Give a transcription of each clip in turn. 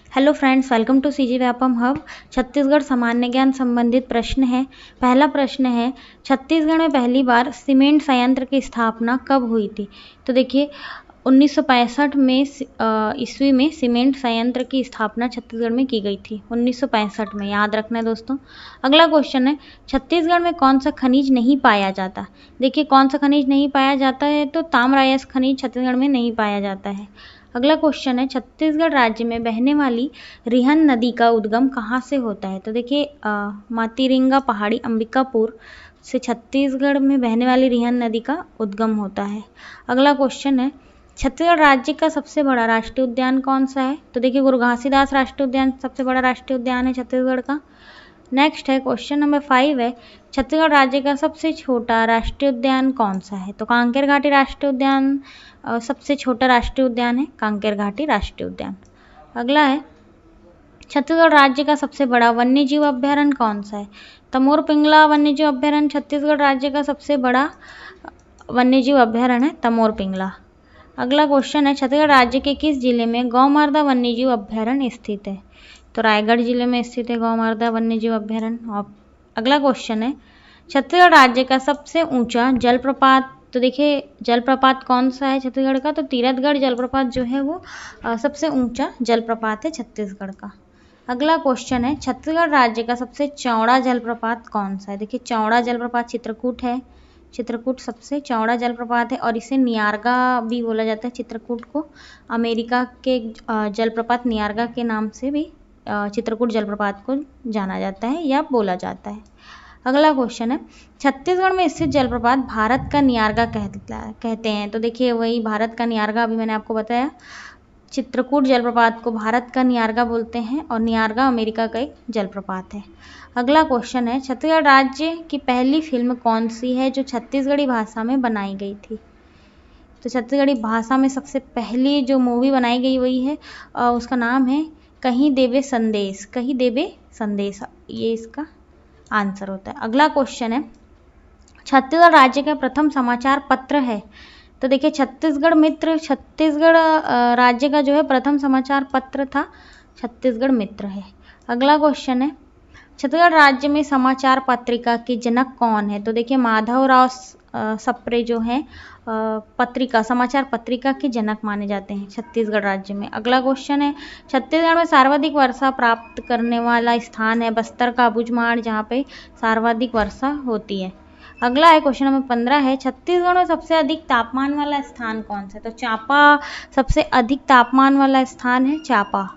Hello friends, welcome to CG Vyapam hub. Chhattisgarh सामान्य ज्ञान संबंधित प्रश्न है। पहला प्रश्न है, छत्तीसगढ़ में पहली बार सीमेंट संयंत्र की स्थापना कब हुई थी? तो देखिए 1965 में ईस्वी में सीमेंट संयंत्र की स्थापना छत्तीसगढ़ में की गई थी। 1965 में, याद रखना है दोस्तों। अगला क्वेश्चन है, छत्तीसगढ़ में कौन सा खनिज नहीं पाया जाता? देखिए कौन सा खनिज नहीं पाया जाता है, तो ताम्र अयस्क खनिज छत्तीसगढ़ में नहीं पाया जाता है। अगला क्वेश्चन है, छत्तीसगढ़ राज्य में बहने वाली रिहन नदी का उद्गम कहाँ से होता है? तो देखिए मातीरिंगा पहाड़ी अंबिकापुर से छत्तीसगढ़ में बहने वाली रिहन नदी का उद्गम होता है। अगला क्वेश्चन है, छत्तीसगढ़ राज्य का सबसे बड़ा राष्ट्रीय उद्यान कौन सा है? तो देखिए गुरु घासीदास राष्ट्रीय उद्यान सबसे बड़ा राष्ट्रीय उद्यान है छत्तीसगढ़ का। नेक्स्ट है क्वेश्चन नंबर 5 है, छत्तीसगढ़ राज्य का सबसे छोटा राष्ट्रीय उद्यान कौन सा है? तो कांकेर घाटी राष्ट्रीय उद्यान सबसे छोटा राष्ट्रीय उद्यान है, कांकेर घाटी राष्ट्रीय उद्यान। अगला है, छत्तीसगढ़ राज्य का सबसे बड़ा वन्यजीव अभ्यारण्य कौन सा है? तमोर पिंगला वन्यजीव अभ्यारण्य छत्तीसगढ़ राज्य का सबसे बड़ा वन्यजीव अभ्यारण्य है, तमोर पिंगला। अगला क्वेश्चन है, छत्तीसगढ़ राज्य के किस जिले में गौमार्दा वन्यजीव अभ्यारण्य स्थित है? तो रायगढ़ जिले में स्थित है गौमार्दा वन्यजीव अभ्यारण्य। और अगला क्वेश्चन है, छत्तीसगढ़ राज्य का सबसे ऊंचा जलप्रपात, तो देखिए जलप्रपात कौन सा है छत्तीसगढ़ का? तो तीरथगढ़ जलप्रपात जो है वो सबसे ऊंचा जलप्रपात है छत्तीसगढ़ का। अगला क्वेश्चन है, छत्तीसगढ़ राज्य का सबसे चौड़ा जलप्रपात कौन सा है? देखिए चौड़ा जलप्रपात चित्रकूट है। चित्रकूट सबसे चौड़ा जलप्रपात है और इसे नियारगा भी बोला जाता है। चित्रकूट को अमेरिका के जलप्रपात नियारगा के नाम से भी चित्रकूट जलप्रपात को जाना जाता है या बोला जाता है। अगला क्वेश्चन है, छत्तीसगढ़ में स्थित जलप्रपात भारत का नियारगा कहते हैं। तो देखिए वही भारत का नियारगा अभी मैंने आपको बताया। चित्रकूट जलप्रपात को भारत का नियारगा बोलते हैं और नियारगा अमेरिका का एक जलप्रपात है। अगला क्वेश्चन है, छत्तीसगढ़ राज्य की पहली फिल्म कौन सी है जो छत्तीसगढ़ी भाषा में बनाई गई थी? तो छत्तीसगढ़ी भाषा में सबसे पहली जो मूवी बनाई गई वही है, उसका नाम है कहीं देवे संदेश। कहीं देवे संदेश, ये इसका आंसर होता है। अगला क्वेश्चन है, छत्तीसगढ़ राज्य का प्रथम समाचार पत्र है। तो देखिए छत्तीसगढ़ मित्र, छत्तीसगढ़ राज्य का जो है प्रथम समाचार पत्र था छत्तीसगढ़ मित्र है। अगला क्वेश्चन है, छत्तीसगढ़ राज्य में समाचार पत्रिका के जनक कौन है? तो देखिए माधवराव सप्रे जो है पत्रिका, समाचार पत्रिका के जनक माने जाते हैं छत्तीसगढ़ राज्य में। अगला क्वेश्चन है, छत्तीसगढ़ में सर्वाधिक वर्षा प्राप्त करने वाला स्थान है बस्तर का अबूझमाड़, जहाँ पे सर्वाधिक वर्षा होती है। अगला है क्वेश्चन नंबर 15 है, छत्तीसगढ़ में सबसे अधिक तापमान वाला स्थान कौन सा है? तो चांपा सबसे अधिक तापमान वाला स्थान है, चांपा।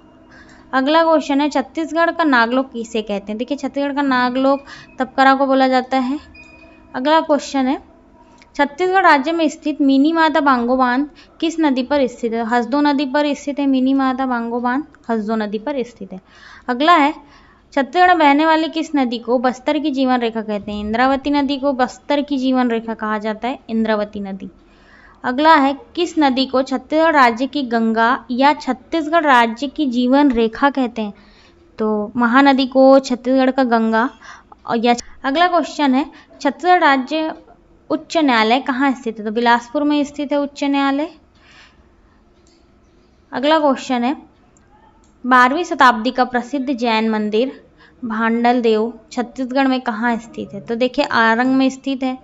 अगला क्वेश्चन है, छत्तीसगढ़ का नागलोक किसे कहते हैं? देखिए छत्तीसगढ़ का नागलोक तपकरा को बोला जाता है। अगला क्वेश्चन है, छत्तीसगढ़ राज्य में स्थित मिनी माता बांगो बांध किस नदी पर स्थित है? हसदो नदी पर स्थित है मिनी माता बांगो बांध, हसदो नदी पर स्थित है। अगला है, छत्तीसगढ़ में बहने वाली किस नदी को बस्तर की जीवन रेखा कहते हैं? इंद्रावती नदी को बस्तर की जीवन रेखा कहा जाता है, इंद्रावती नदी। अगला है, किस नदी को छत्तीसगढ़ राज्य की गंगा या छत्तीसगढ़ राज्य की जीवन रेखा कहते हैं? तो महानदी को छत्तीसगढ़ का गंगा या। अगला क्वेश्चन है, छत्तीसगढ़ राज्य उच्च न्यायालय कहाँ स्थित है? तो बिलासपुर में स्थित है उच्च न्यायालय। अगला क्वेश्चन है, 12वीं शताब्दी का प्रसिद्ध जैन मंदिर भांडल देव छत्तीसगढ़ में कहाँ स्थित है? तो देखिए आरंग में स्थित है।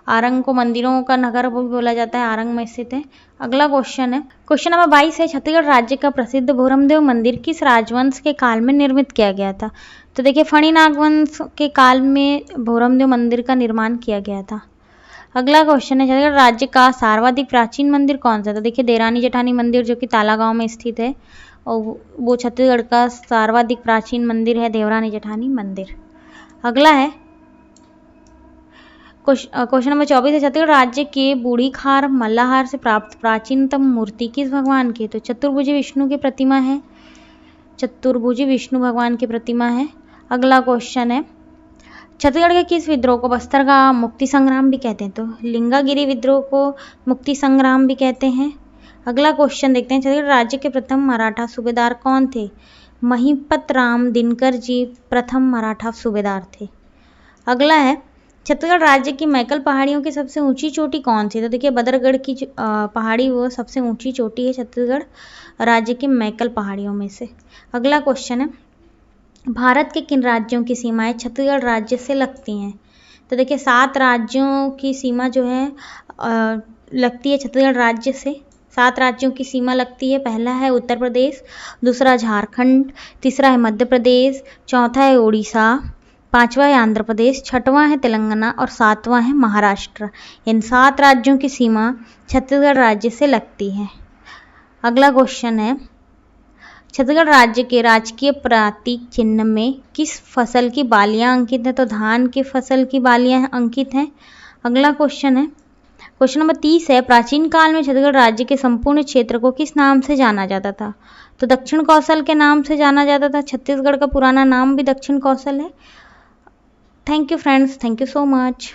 आरंग को मंदिरों का नगर भी बोला जाता है, आरंग में स्थित है। अगला क्वेश्चन है, क्वेश्चन नंबर 22 है, छत्तीसगढ़ राज्य का प्रसिद्ध भोरमदेव मंदिर किस राजवंश के काल में निर्मित किया गया था? तो देखिए फणी नागवंश के काल में भोरमदेव मंदिर का निर्माण किया गया था। अगला क्वेश्चन है, छत्तीसगढ़ राज्य का सर्वाधिक प्राचीन मंदिर कौन सा? तो देखिए देरानी जेठानी मंदिर जो कि तालागांव में स्थित है और वो छत्तीसगढ़ का सर्वाधिक प्राचीन मंदिर है, देवरानी जेठानी मंदिर। अगला है क्वेश्चन नंबर 24 है, छत्तीसगढ़ राज्य के बूढ़ीखार मल्लाहार से प्राप्त प्राचीनतम मूर्ति किस भगवान की? तो चतुर्भुजी विष्णु की प्रतिमा है, चतुर्भुजी विष्णु भगवान की प्रतिमा है। अगला क्वेश्चन है, छत्तीसगढ़ के किस विद्रोह को बस्तर का मुक्ति संग्राम भी कहते हैं? तो लिंगागिरी विद्रोह को मुक्ति संग्राम भी कहते हैं। अगला क्वेश्चन देखते हैं, छत्तीसगढ़ राज्य के प्रथम मराठा सूबेदार कौन थे? महिपत राम दिनकर जी प्रथम मराठा सूबेदार थे। अगला है, छत्तीसगढ़ राज्य की मैकल पहाड़ियों की सबसे ऊंची चोटी कौन सी? तो देखिए बदरगढ़ की पहाड़ी वो सबसे ऊंची चोटी है छत्तीसगढ़ राज्य की मैकल पहाड़ियों में से। अगला क्वेश्चन है, भारत के किन राज्यों की सीमाएं छत्तीसगढ़ राज्य से लगती हैं? तो देखिए 7 राज्यों की सीमा जो है लगती है छत्तीसगढ़ राज्य से। 7 राज्यों की सीमा लगती है। पहला है उत्तर प्रदेश, दूसरा झारखंड, तीसरा है मध्य प्रदेश, चौथा है उड़ीसा, पांचवा है आंध्र प्रदेश, छठवां है तेलंगाना और सातवां है महाराष्ट्र। इन 7 राज्यों की सीमा छत्तीसगढ़ राज्य से लगती है। अगला क्वेश्चन है, छत्तीसगढ़ राज्य के राजकीय प्रतीक चिन्ह में किस फसल की बालियां अंकित है? तो धान की फसल की बालियां अंकित हैं। अगला क्वेश्चन है, क्वेश्चन नंबर 30 है, प्राचीन काल में छत्तीसगढ़ राज्य के संपूर्ण क्षेत्र को किस नाम से जाना जाता था? तो दक्षिण कौशल के नाम से जाना जाता था। छत्तीसगढ़ का पुराना नाम भी दक्षिण कौशल है। Thank you friends, thank you so much.